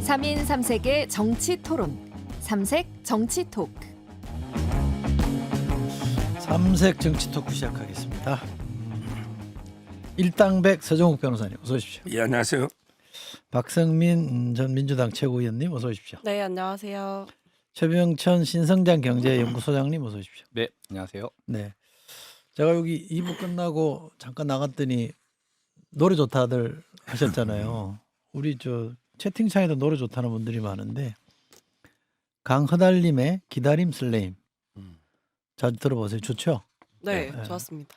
3인 3색의 정치 토론. 삼색 정치 토크. 삼색 정치 토크 시작하겠습니다. 일당백 서정욱 변호사님 어서 오십시오. 예, 안녕하세요. 박성민 전 민주당 최고위원님 어서 오십시오. 네, 안녕하세요. 최병천 신성장 경제연구소장님 어서 오십시오. 네, 안녕하세요. 네, 제가 여기 2부 끝나고 잠깐 나갔더니 노래 좋다들 하셨잖아요. 우리 저 채팅창에도 노래 좋다는 분들이 많은데 강허달님의 기다림 슬레임 자주 들어보세요. 좋죠? 네, 네. 좋았습니다.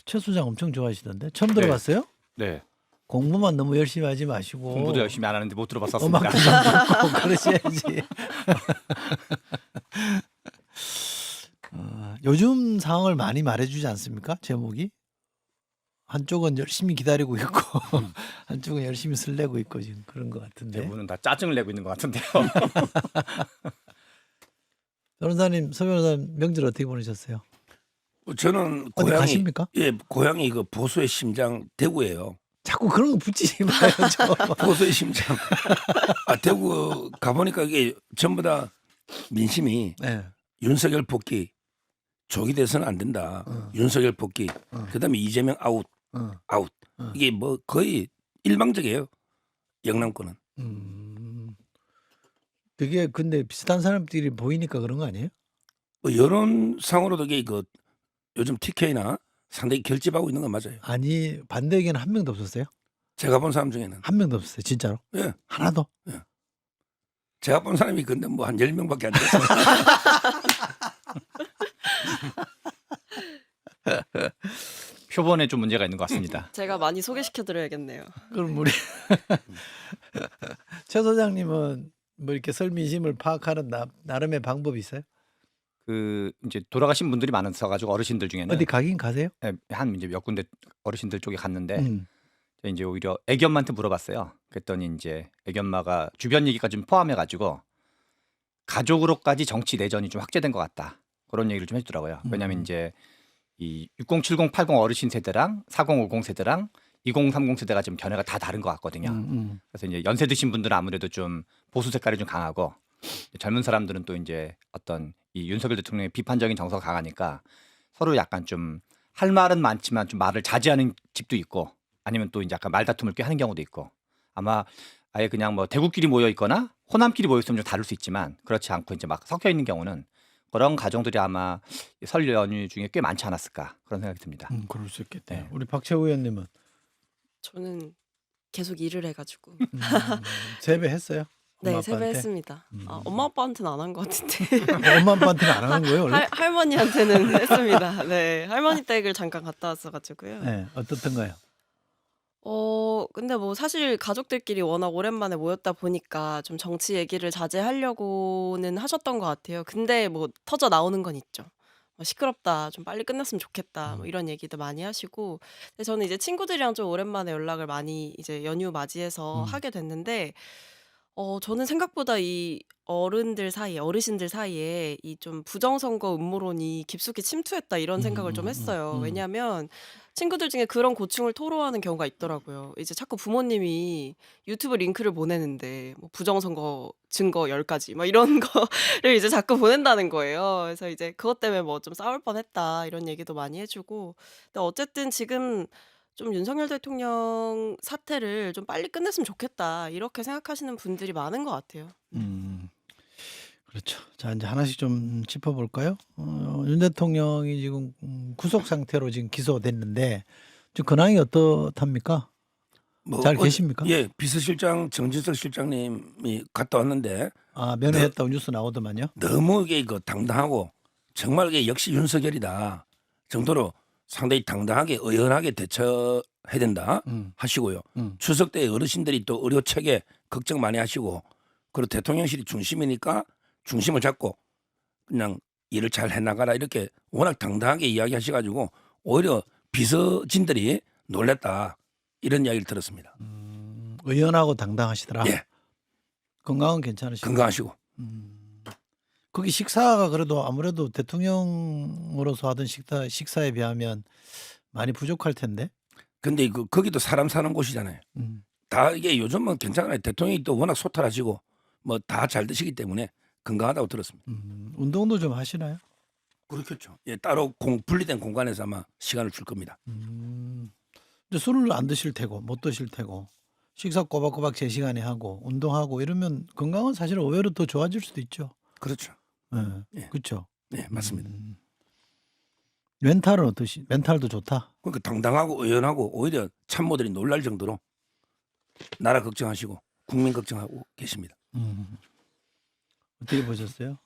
최 소장 엄청 좋아하시던데 처음 들어봤어요? 네, 공부만 너무 열심히 하지 마시고 공부도 열심히 안 하는데 못 들어봤었습니다. 음악도 좀 듣고 그러셔야지. 요즘 상황을 많이 말해주지 않습니까? 제목이 한쪽은 열심히 기다리고 있고 한쪽은 열심히 설레고 있고 지금 그런 것 같은데. 대부분은 다 짜증을 내고 있는 것 같은데요. 변호사님, 서 변호사님 명절 어떻게 보내셨어요? 저는 어디 고향이 가십니까? 고향이 그 보수의 심장 대구예요. 자꾸 그런 거 붙이지 마요. 저. 보수의 심장. 대구 가보니까 이게 전부 다 민심이 네. 윤석열 복귀, 조기 대선 안 된다. 윤석열 복귀, 그다음에 이재명 아웃. 이게 뭐 거의 일방적이에요. 영남권은. 그게 근데 비슷한 사람들이 보이니까 그런 거 아니에요? 뭐 여론상으로도 이게 그 요즘 TK나 상당히 결집하고 있는 건 맞아요. 아니 반대 의견 한 명도 없었어요? 제가 본 사람 중에는. 한 명도 없었어요, 진짜로? 예. 하나도? 제가 본 사람이 근데 뭐 한 10명밖에 안 됐어요. 표본에 좀 문제가 있는 것 같습니다. 제가 많이 소개시켜드려야겠네요. 그럼 우리 최 소장님은 뭐 이렇게 설 민심을 파악하는 나름의 방법이 있어요? 그 이제 돌아가신 분들이 많아서 가지고 어르신들 중에는 어디 가긴 가세요? 예, 한 이제 몇 군데 어르신들 쪽에 갔는데 음. 이제 오히려 애기 엄마한테 물어봤어요. 그랬더니 이제 애기 엄마가 주변 얘기까지 좀 포함해 가지고 가족으로까지 정치 내전이 좀 확대된 것 같다. 그런 얘기를 좀 해주더라고요. 왜냐하면 이제 이 60, 70, 80 어르신 세대랑 40, 50 세대랑 20, 30 세대가 좀 견해가 다 다른 것 같거든요. 그래서 이제 연세 드신 분들은 아무래도 좀 보수 색깔이 좀 강하고 젊은 사람들은 또 이제 어떤 이 윤석열 대통령의 비판적인 정서가 강하니까 서로 약간 좀 할 말은 많지만 좀 말을 자제하는 집도 있고 아니면 또 이제 약간 말다툼을 꽤 하는 경우도 있고 아마 아예 그냥 뭐 대구끼리 모여 있거나 호남끼리 모여 있으면 좀 다를 수 있지만 그렇지 않고 이제 막 섞여 있는 경우는 그런 가정들이 아마 설 연휴 중에 꽤 많지 않았을까 그런 생각이 듭니다. 그럴 수 있겠대요. 네. 우리 박채호 의원님은 저는 계속 일을 해가지고. 세배했어요? 네, 엄마, 아빠한테? 세배했습니다. 엄마 아빠한테는 안 한 것 같은데 엄마 아빠한테는 안 하는 거예요 원래? 할머니한테는 했습니다. 네, 할머니 댁을 잠깐 갔다 왔어가지고요. 네, 어떻던가요? 근데 뭐 사실 가족들끼리 워낙 오랜만에 모였다 보니까 좀 정치 얘기를 자제하려고는 하셨던 것 같아요. 근데 뭐 터져 나오는 건 있죠. 뭐 시끄럽다, 좀 빨리 끝났으면 좋겠다, 뭐 이런 얘기도 많이 하시고. 근데 저는 이제 친구들이랑 좀 오랜만에 연락을 많이 이제 연휴 맞이해서 하게 됐는데, 저는 생각보다 이 어른들 사이에, 어르신들 사이에 이 좀 부정선거 음모론이 깊숙이 침투했다 이런 생각을 좀 했어요. 왜냐하면 친구들 중에 그런 고충을 토로하는 경우가 있더라고요. 이제 자꾸 부모님이 유튜브 링크를 보내는데 뭐 부정선거 증거 10가지 막 이런 거를 이제 자꾸 보낸다는 거예요. 그래서 이제 그것 때문에 뭐 좀 싸울 뻔했다 이런 얘기도 많이 해주고. 근데 어쨌든 지금 좀 윤석열 대통령 사태를 좀 빨리 끝냈으면 좋겠다 이렇게 생각하시는 분들이 많은 것 같아요. 그렇죠. 자 이제 하나씩 좀 짚어볼까요? 윤 대통령이 지금 구속 상태로 지금 기소됐는데 좀 근황이 어떻답니까? 뭐 잘 계십니까? 예, 비서실장 정진석 실장님이 갔다 왔는데 아 면회했다고 뉴스 나오더만요. 너무 이게 그 당당하고 정말 이게 역시 윤석열이다 정도로 상당히 당당하게 의연하게 대처해야 된다 하시고요. 추석 때 어르신들이 또 의료 체계 걱정 많이 하시고 그리고 대통령실이 중심이니까 중심을 잡고 그냥 일을 잘 해나가라 이렇게 워낙 당당하게 이야기하셔가지고 오히려 비서진들이 놀랬다 이런 이야기를 들었습니다. 의연하고 당당하시더라. 예, 건강은 괜찮으시고. 건강하시고. 거기 식사가 그래도 아무래도 대통령으로서 하던 식사에 비하면 많이 부족할 텐데. 근데 거기도 사람 사는 곳이잖아요. 다 이게 요즘은 괜찮아요. 대통령이 또 워낙 소탈하시고 뭐 다 잘 드시기 때문에 건강하다고 들었습니다. 운동도 좀 하시나요? 그렇겠죠. 예, 따로 분리된 공간에서 아마 시간을 줄 겁니다. 근데 술을 안 드실 테고 못 드실 테고 식사 꼬박꼬박 제 시간에 하고 운동하고 이러면 건강은 사실 의외로 더 좋아질 수도 있죠. 그렇죠. 예. 그렇죠. 네, 맞습니다. 멘탈은 어떠시? 멘탈도 좋다. 그러니까 당당하고 의연하고 오히려 참모들이 놀랄 정도로 나라 걱정하시고 국민 걱정하고 계십니다. 어떻게 보셨어요?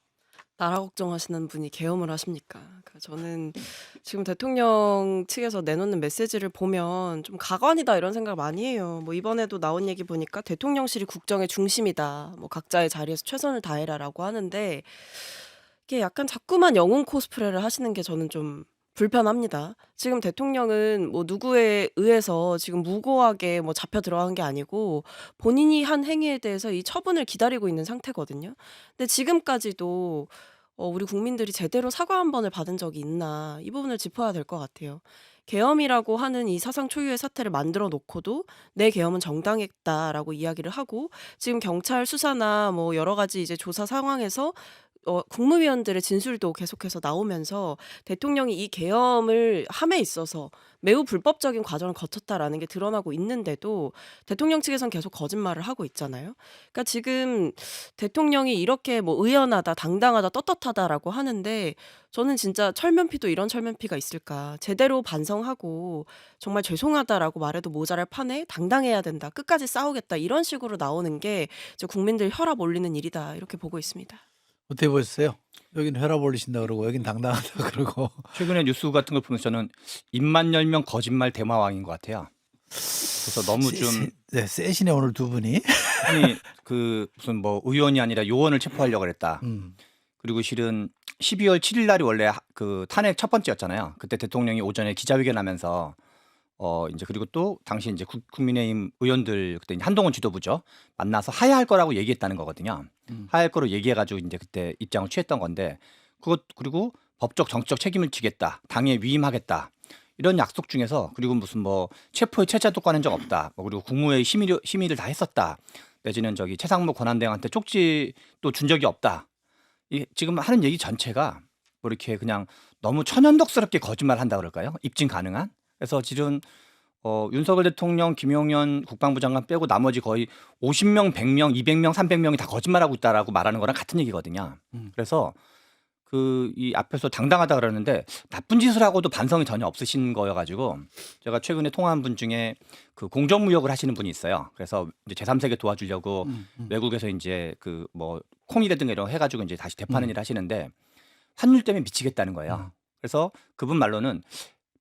나라 걱정하시는 분이 계엄을 하십니까? 그러니까 저는 지금 대통령 측에서 내놓는 메시지를 보면 좀 가관이다 이런 생각을 많이 해요. 뭐 이번에도 나온 얘기 보니까 대통령실이 국정의 중심이다. 뭐 각자의 자리에서 최선을 다해라라고 하는데 이게 약간 자꾸만 영웅 코스프레를 하시는 게 저는 좀 불편합니다. 지금 대통령은 뭐 누구에 의해서 지금 무고하게 뭐 잡혀 들어간 게 아니고 본인이 한 행위에 대해서 이 처분을 기다리고 있는 상태거든요. 근데 지금까지도 우리 국민들이 제대로 사과 한 번을 받은 적이 있나 이 부분을 짚어야 될 것 같아요. 계엄이라고 하는 이 사상 초유의 사태를 만들어 놓고도 내 계엄은 정당했다라고 이야기를 하고 지금 경찰 수사나 뭐 여러 가지 이제 조사 상황에서 국무위원들의 진술도 계속해서 나오면서 대통령이 이 계엄을 함에 있어서 매우 불법적인 과정을 거쳤다라는 게 드러나고 있는데도 대통령 측에선 계속 거짓말을 하고 있잖아요. 그러니까 지금 대통령이 이렇게 뭐 의연하다, 당당하다, 떳떳하다라고 하는데 저는 진짜 철면피도 이런 철면피가 있을까? 제대로 반성하고 정말 죄송하다라고 말해도 모자랄 판에 당당해야 된다, 끝까지 싸우겠다 이런 식으로 나오는 게 이제 국민들 혈압 올리는 일이다 이렇게 보고 있습니다. 어떻게 보셨어요? 여기는 혈압 올리신다 그러고 여긴 당당하다 그러고. 최근에 뉴스 같은 걸 보면서 저는 입만 열면 거짓말 대마왕인 것 같아요. 그래서 너무 좀 네, 세시네 오늘 두 분이. 아니 그 무슨 뭐 의원이 아니라 요원을 체포하려고 그랬다. 그리고 실은 12월 7일 날이 원래 그 탄핵 첫 번째였잖아요. 그때 대통령이 오전에 기자회견하면서 이제 그리고 또 당시 이제 국민의힘 의원들 그때 이제 한동훈 지도부죠. 만나서 하야할 거라고 얘기했다는 거거든요. 하야할 거로 얘기해가지고 이제 그때 입장을 취했던 건데 그리고 법적 정치적 책임을 지겠다. 당에 위임하겠다. 이런 약속 중에서 그리고 무슨 뭐 체포에 체자도 꺼낸 적 없다. 뭐 그리고 국무회의 심의를 다 했었다. 내지는 저기 최상무 권한대행한테 쪽지도 준 적이 없다. 이 지금 하는 얘기 전체가 뭐 이렇게 그냥 너무 천연덕스럽게 거짓말한다 그럴까요? 입증 가능한? 그래서 지금 윤석열 대통령, 김용현 국방부 장관 빼고 나머지 거의 50명, 100명, 200명, 300명이 다 거짓말하고 있다라고 말하는 거랑 같은 얘기거든요. 그래서 이 앞에서 당당하다 그러는데 나쁜 짓을 하고도 반성이 전혀 없으신 거여가지고 제가 최근에 통화한 분 중에 그 공정무역을 하시는 분이 있어요. 그래서 이제 제3세계 도와주려고 외국에서 이제 그 뭐 콩이라든가 이런 거 해가지고 이제 다시 되파는 일을 하시는데 환율 때문에 미치겠다는 거예요. 그래서 그분 말로는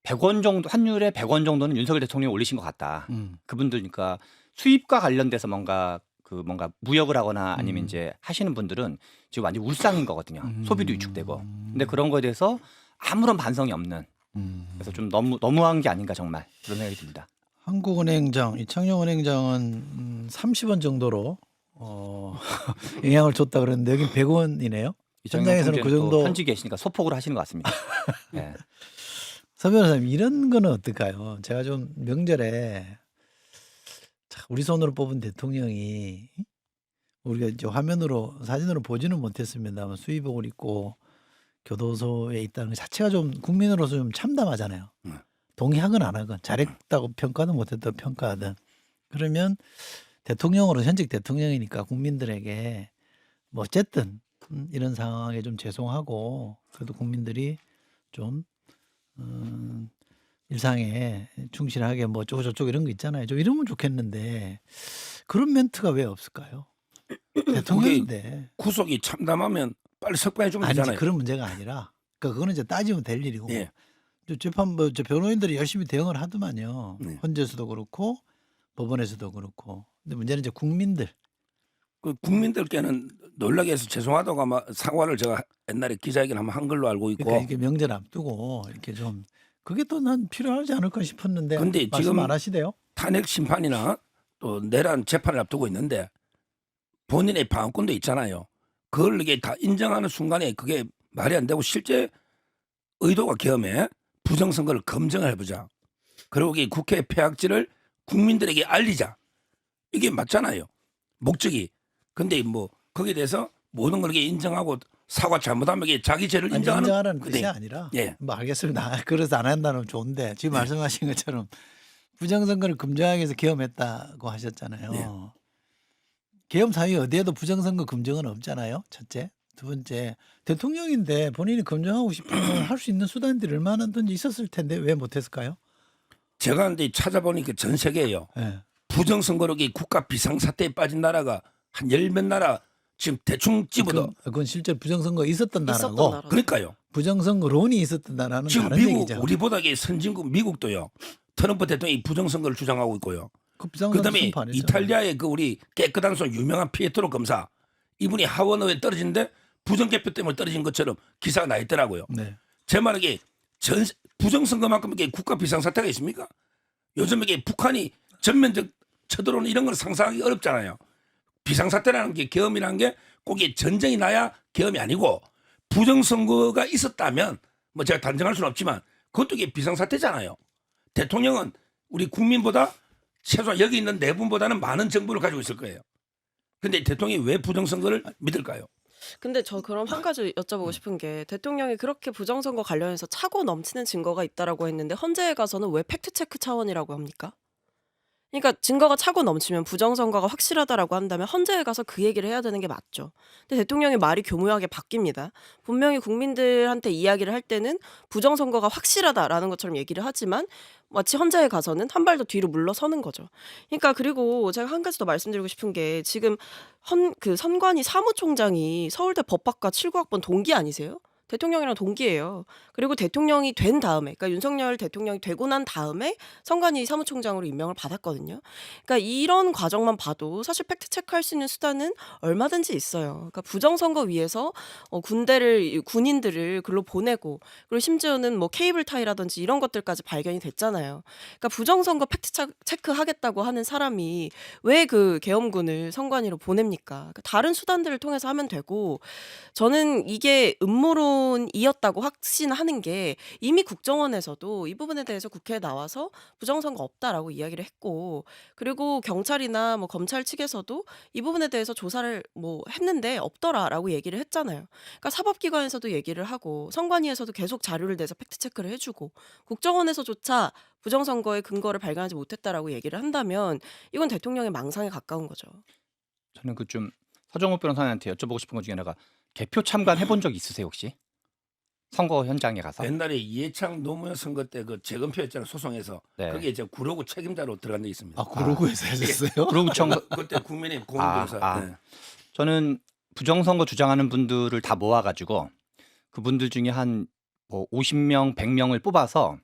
100원 정도 환율에 100원 정도는 윤석열 대통령이 올리신 것 같다. 그분들 그러니까 수입과 관련돼서 뭔가 무역을 하거나 아니면 이제 하시는 분들은 지금 완전 울상인 거거든요. 소비도 위축되고. 근데 그런 거에 대해서 아무런 반성이 없는. 그래서 좀 너무한 게 아닌가 정말 그런 생각이 듭니다. 한국은행장 이창용 은행장은 30원 정도로 영향을 줬다 그랬는데 여긴 100원이네요. 현장에서는 그 정도. 현지 계시니까 소폭으로 하시는 것 같습니다. 네. 서 변호사님 이런 거는 어떨까요? 제가 좀 명절에 우리 손으로 뽑은 대통령이 우리가 이제 화면으로 사진으로 보지는 못했습니다만 수의복을 입고 교도소에 있다는 것 자체가 좀 국민으로서 좀 참담하잖아요. 동의하건 안 하건 잘했다고 평가든 못했다고 평가하든 그러면 대통령으로 현직 대통령이니까 국민들에게 뭐 어쨌든 이런 상황에 좀 죄송하고 그래도 국민들이 좀 일상에 충실하게 뭐 어쩌고저쩌고 이런 거 있잖아요. 좀 이러면 좋겠는데 그런 멘트가 왜 없을까요? 대통령인데. 구속이 참담하면 빨리 석방해 주면 아니지 되잖아요. 그런 문제가 아니라 그러니까 그거는 이제 따지면 될 일이고 예. 재판부 변호인들이 열심히 대응을 하더만요. 네. 헌재에서도 그렇고 법원에서도 그렇고. 근데 문제는 이제 국민들. 그 국민들께는 놀라게 해서 죄송하다고 아마 사과를 제가 옛날에 기자회견 한번 한 걸로 알고 있고. 그러니까 이게 명절 앞두고 이렇게 좀 그게 또 난 필요하지 않을까 싶었는데 근데 말씀 지금 안 하시대요? 탄핵 심판이나 또 내란 재판을 앞두고 있는데 본인의 방어권도 있잖아요. 그걸 이게 다 인정하는 순간에 그게 말이 안 되고 실제 의도가 계엄해 부정선거를 검증을 해보자. 그리고 이 국회 폐악질을 국민들에게 알리자. 이게 맞잖아요. 목적이. 근데 뭐 거기에 대해서 모든 걸 이렇게 인정하고 사과 잘못하면 이게 자기 죄를 아니, 인정하는 인정하라는 네. 뜻이 아니라 예. 뭐 알겠습니다. 그래서 안 한다는 좋은데 지금 말씀하신 것처럼 부정선거를 금정하기 위해서 계엄했다고 하셨잖아요. 네. 계엄 사유 어디에도 부정선거 금정은 없잖아요. 첫째. 두 번째 대통령인데 본인이 검증하고 싶으면 할 수 있는 수단들이 얼마나든지 있었을 텐데 왜 못했을까요? 제가 근데 찾아보니까 전 세계에요. 예. 부정선거로 국가 비상사태에 빠진 나라가 한 10몇 나라 지금 대충 집어도 그건 실제 부정선거 있었던 있었던 나라고 나라. 그러니까요. 부정선거론이 있었던 나라는 지금 다른 미국 얘기죠. 우리보다 선진국 미국도요. 트럼프 대통령이 부정선거를 주장하고 있고요. 그 비상선거 그다음에 선포 안 했잖아요. 이탈리아의 그 우리 깨끗한 손 유명한 피에트로 검사 이분이 하원의회 떨어진데 부정개표 때문에 떨어진 것처럼 기사가 나 있더라고요. 네. 제 말은 이게 부정선거만큼 이게 국가 비상사태가 있습니까? 요즘 이게 북한이 전면적 쳐들어오는 이런 걸 상상하기 어렵잖아요. 비상사태라는 게 계엄이라는 게 꼭 전쟁이 나야 계엄이 아니고 부정선거가 있었다면 뭐 제가 단정할 수는 없지만 그것도 이게 비상사태잖아요. 대통령은 우리 국민보다 최소한 여기 있는 네 분보다는 많은 정보를 가지고 있을 거예요. 근데 대통령이 왜 부정선거를 믿을까요? 근데 저 그럼 한 가지 여쭤보고 싶은 게 대통령이 그렇게 부정선거 관련해서 차고 넘치는 증거가 있다라고 했는데 헌재에 가서는 왜 팩트체크 차원이라고 합니까? 그러니까 증거가 차고 넘치면 부정선거가 확실하다라고 한다면 헌재에 가서 그 얘기를 해야 되는 게 맞죠. 근데 대통령의 말이 교묘하게 바뀝니다. 분명히 국민들한테 이야기를 할 때는 부정선거가 확실하다라는 것처럼 얘기를 하지만 마치 헌재에 가서는 한 발 더 뒤로 물러서는 거죠. 그러니까 그리고 제가 한 가지 더 말씀드리고 싶은 게 지금 그 선관위 사무총장이 서울대 법학과 79학번 동기 아니세요? 대통령이랑 동기예요. 그리고 대통령이 된 다음에, 그러니까 윤석열 대통령이 되고 난 다음에 선관위 사무총장으로 임명을 받았거든요. 그러니까 이런 과정만 봐도 사실 팩트 체크할 수 있는 수단은 얼마든지 있어요. 그러니까 부정선거 위해서 군인들을 글로 보내고 그리고 심지어는 뭐 케이블 타이라든지 이런 것들까지 발견이 됐잖아요. 그러니까 부정선거 팩트 체크하겠다고 하는 사람이 왜 그 계엄군을 선관위로 보냅니까? 그러니까 다른 수단들을 통해서 하면 되고 저는 이게 음모론이었다고 확신하는 게 이미 국정원에서도 이 부분에 대해서 국회에 나와서 부정선거 없다라고 이야기를 했고 그리고 경찰이나 뭐 검찰 측에서도 이 부분에 대해서 조사를 뭐 했는데 없더라라고 얘기를 했잖아요. 그러니까 사법기관에서도 얘기를 하고 선관위에서도 계속 자료를 내서 팩트 체크를 해주고 국정원에서조차 부정선거의 근거를 발견하지 못했다라고 얘기를 한다면 이건 대통령의 망상에 가까운 거죠. 저는 그 좀 서정호 변호사한테 여쭤보고 싶은 것 중에 하나가 개표 참관해 본 적 있으세요 혹시? 선거 현장에 가서? 옛날에 이해창 노무현 선거 때 그 재검표했잖아요. 소송에서. 네. 거기에 이제 구로구 책임자로 들어간 데 있습니다. 구로구에서 하셨어요? 구로구청 그때 국민의 공변호사. 네. 저는 부정선거 주장하는 분들을 다 모아가지고 그분들 중에 한 뭐 50명, 100명을 뽑아서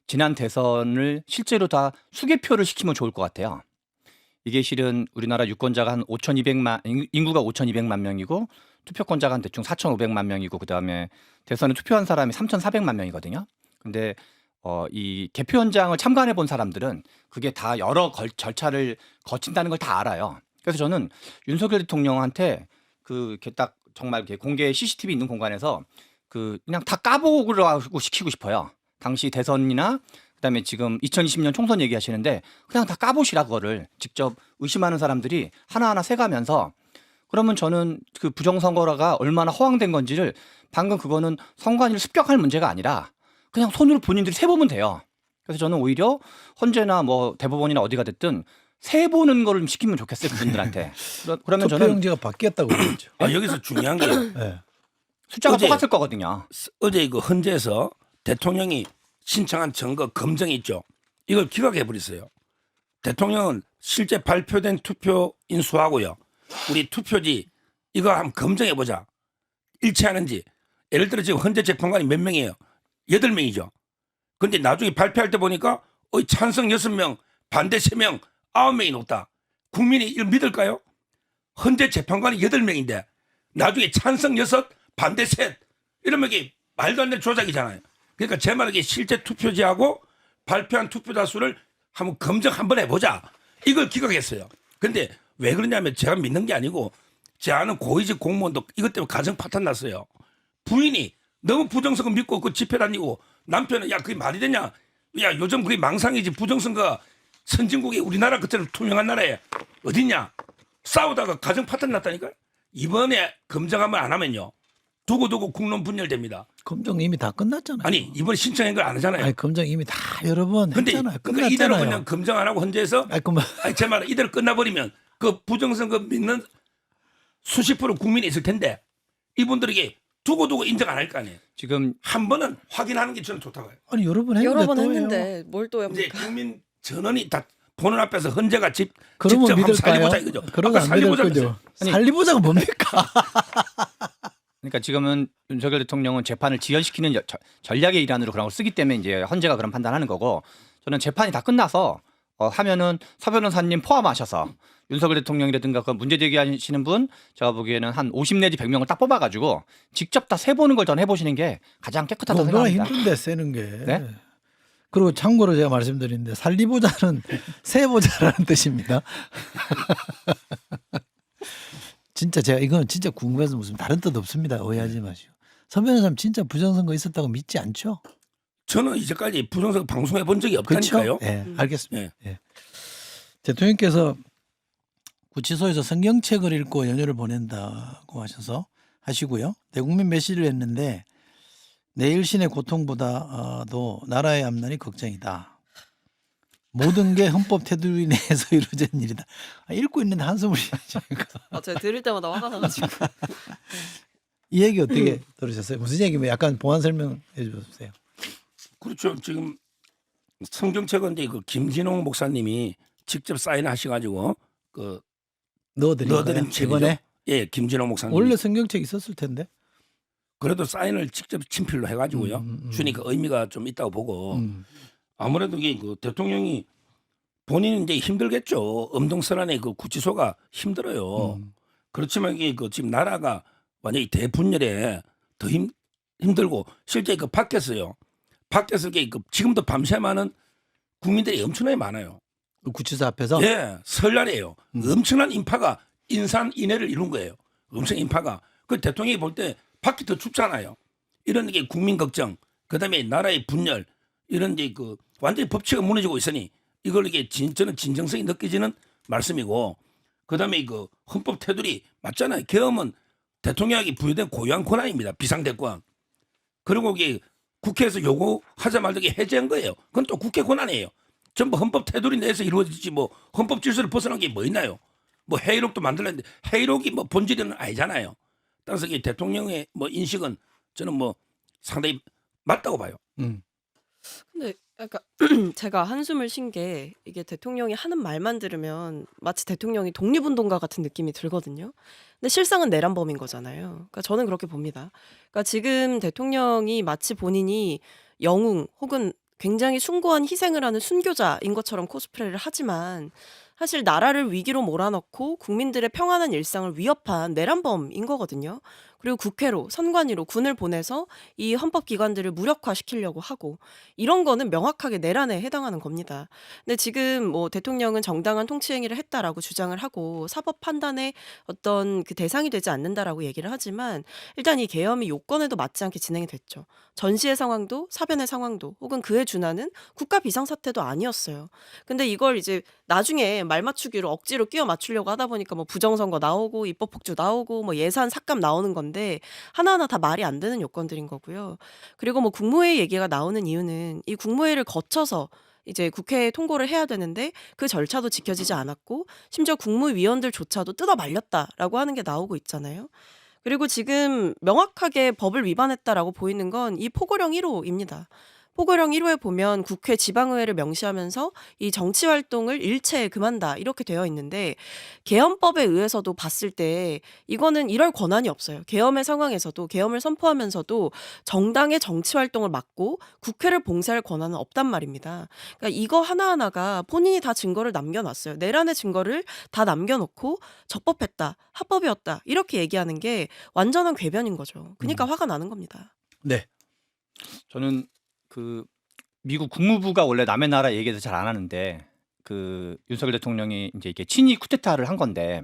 지난 대선을 실제로 다 수개표를 시키면 좋을 것 같아요. 이게 실은 우리나라 유권자가 한 5,200만 인구가 5,200만 명이고 투표권자가 한 대충 4,500만 명이고 그다음에 대선에 투표한 사람이 3,400만 명이거든요. 근데 이 개표 현장을 참관해 본 사람들은 그게 다 여러 절차를 거친다는 걸 다 알아요. 그래서 저는 윤석열 대통령한테 이렇게 딱 정말 이렇게 공개 CCTV 있는 공간에서 그냥 다 까보고 시키고 싶어요. 당시 대선이나 그다음에 지금 2020년 총선 얘기하시는데 그냥 다 까보시라 그거를 직접 의심하는 사람들이 하나하나 세가면서 그러면 저는 그 부정선거가 얼마나 허황된 건지를 방금 그거는 선관위를 습격할 문제가 아니라 그냥 손으로 본인들이 세보면 돼요. 그래서 저는 오히려 헌재나 뭐 대법원이나 어디가 됐든 세보는 거를 좀 시키면 좋겠어요 그분들한테. 그러면 저는 투표용지가 바뀌었다고 그랬죠. 여기서 중요한 게 네. 숫자가 어제- 똑같을 거거든요. 어제 그 헌재에서 대통령이 신청한 증거 검증이 있죠. 이걸 기각해 버렸어요. 대통령은 실제 발표된 투표 인수하고요. 우리 투표지 이거 한번 검증해 보자. 일치하는지. 예를 들어 지금 헌재 재판관이 몇 명이에요? 8명이죠. 근데 나중에 발표할 때 보니까 찬성 6명, 반대 3명, 9명이 높다. 국민이 이걸 믿을까요? 헌재 재판관이 8명인데 나중에 찬성 6, 반대 3 이러면 이게 말도 안 되는 조작이잖아요. 그러니까 제 말은 이게 실제 투표지하고 발표한 투표자 수를 한번 검증 한번 해보자. 이걸 기각했어요. 근데 왜 그러냐면 제가 믿는 게 아니고 제 아는 고위직 공무원도 이것 때문에 가정 파탄 났어요. 부인이 너무 부정선거 믿고 그 집회 다니고 남편은 야 그게 말이 되냐. 야 요즘 그게 망상이지 부정선거 선진국이 우리나라 그처럼 투명한 나라에 어딨냐? 싸우다가 가정 파탄 났다니까. 이번에 검증하면 안 하면요. 두고두고 국론 분열됩니다. 검증 이미 다 끝났잖아요. 아니 이번에 신청한 걸 안 하잖아요. 아니, 검증 이미 다 여러 번 근데 했잖아요. 그러니까 이대로 끝났잖아요. 그냥 검증 안 하고 헌재에서 아니, 그만. 아니 제 말은 이대로 끝나버리면 그 부정선거 믿는 수십 프로 국민이 있을 텐데 이분들에게 두고두고 인정 안 할 거 아니에요. 지금 한 번은 확인하는 게 저는 좋다고 해요. 아니 여러 번 했는데 여러 번 또 해요. 했는데 뭘 또 이제 합니까? 국민 전원이 다 보는 앞에서 헌재가 직접 그러면 한번 믿을까요? 살려보자 이거죠. 그러면 아까 안 믿을 살려보자 거죠. 그랬어요. 아니, 살리보자가 뭡니까? 그러니까 지금은 윤석열 대통령은 재판을 지연시키는 전략의 일환으로 그런 걸 쓰기 때문에 이제 헌재가 그런 판단하는 거고 저는 재판이 다 끝나서 하면은 서 변호사님 포함하셔서 윤석열 대통령이라든가 그 문제 제기하시는 분 제가 보기에는 한 50 내지 100명을 딱 뽑아가지고 직접 다 세보는 걸 저는 해보시는 게 가장 깨끗하다고 너무나 생각합니다. 힘든데 세는 게. 네? 그리고 참고로 제가 말씀드리는데 살리보자는 세보자라는 뜻입니다. 진짜 제가 이건 진짜 궁금해서 무슨 다른 뜻 없습니다. 오해하지 마시고. 서 변호사님 진짜 부정선거 있었다고 믿지 않죠? 저는 이제까지 부정선거 방송해 본 적이 그렇죠? 없다니까요. 예, 알겠습니다. 예. 예. 대통령께서 구치소에서 성경책을 읽고 연휴를 보낸다고 하시고요. 대국민 메시지를 했는데 내일 신의 고통보다도 나라의 암난이 걱정이다. 모든 게 헌법 테두리 내에서 이루어진 일이다. 읽고 있는데 한숨을 쉬죠. 제가 들을 때마다 화가 나가지고. 이 얘기 어떻게 들으셨어요? 무슨 얘기면 약간 보완 설명해 주세요. 그렇죠. 지금 성경책은 이제 그 김진홍 목사님이 직접 사인하셔가지고 그 넣어드린 책이죠. 이번에 예, 김진홍 목사님. 원래 성경책 있었을 텐데. 그래도 사인을 직접 친필로 해가지고요. 주니까 의미가 좀 있다고 보고 아무래도 이게 그 대통령이 본인은 이제 힘들겠죠. 엄동설안의 그 구치소가 힘들어요. 그렇지만 이게 그 지금 나라가 완전히 대분열에 더 힘들고 실제 그 밖에서요. 밖에서 이게 그 지금도 밤새마는 국민들이 엄청나게 많아요. 구치소 앞에서. 예, 설날이에요. 엄청난 인파가 인산인해를 이룬 거예요. 엄청 인파가. 그 대통령이 볼 때 밖이 더 춥잖아요. 이런 게 국민 걱정, 그다음에 나라의 분열, 이런 이제 그 완전히 법치가 무너지고 있으니 이걸 이게 저는 진정성이 느껴지는 말씀이고, 그다음에 그 헌법 테두리 맞잖아요. 계엄은 대통령에게 부여된 고유한 권한입니다. 비상대권. 그리고 이게 국회에서 요구하자 말자 해제한 거예요. 그건 또 국회 권한이에요. 전부 헌법 테두리 내에서 이루어지지 뭐 헌법 질서를 벗어난 게 뭐 있나요? 뭐 회의록도 만들었는데 회의록이 뭐 본질은 아니잖아요. 따라서 이 대통령의 뭐 인식은 저는 뭐 상당히 맞다고 봐요. 근데 약간 제가 한숨을 쉰 게 이게 대통령이 하는 말만 들으면 마치 대통령이 독립운동가 같은 느낌이 들거든요. 근데 실상은 내란범인 거잖아요. 그러니까 저는 그렇게 봅니다. 그러니까 지금 대통령이 마치 본인이 영웅 혹은 굉장히 숭고한 희생을 하는 순교자인 것처럼 코스프레를 하지만 사실 나라를 위기로 몰아넣고 국민들의 평안한 일상을 위협한 내란범인 거거든요. 그리고 국회로 선관위로 군을 보내서 이 헌법기관들을 무력화시키려고 하고 이런 거는 명확하게 내란에 해당하는 겁니다. 근데 지금 뭐 대통령은 정당한 통치행위를 했다라고 주장을 하고 사법 판단의 어떤 그 대상이 되지 않는다라고 얘기를 하지만 일단 이 계엄이 요건에도 맞지 않게 진행이 됐죠. 전시의 상황도 사변의 상황도 혹은 그에 준하는 국가 비상사태도 아니었어요. 근데 이걸 이제 나중에 말 맞추기로 억지로 끼워 맞추려고 하다 보니까 뭐 부정선거 나오고 입법폭주 나오고 뭐 예산 삭감 나오는 건데 하나하나 다 말이 안 되는 요건들인 거고요. 그리고 뭐 국무회의 얘기가 나오는 이유는 이 국무회의를 거쳐서 이제 국회에 통고를 해야 되는데 그 절차도 지켜지지 않았고 심지어 국무위원들조차도 뜯어 말렸다라고 하는 게 나오고 있잖아요. 그리고 지금 명확하게 법을 위반했다라고 보이는 건 이 포고령 1호입니다. 포고령 1호에 보면 국회 지방의회를 명시하면서 이 정치활동을 일체 금한다 이렇게 되어 있는데 계엄법에 의해서도 봤을 때 이거는 이럴 권한이 없어요. 계엄의 상황에서도 계엄을 선포하면서도 정당의 정치활동을 막고 국회를 봉쇄할 권한은 없단 말입니다. 그러니까 이거 하나하나가 본인이 다 증거를 남겨놨어요. 내란의 증거를 다 남겨놓고 적법했다, 합법이었다 이렇게 얘기하는 게 완전한 궤변인 거죠. 그러니까 화가 나는 겁니다. 네. 저는 그 미국 국무부가 원래 남의 나라 얘기해서 잘 안 하는데 그 윤석열 대통령이 이제 이게 친위 쿠데타를 한 건데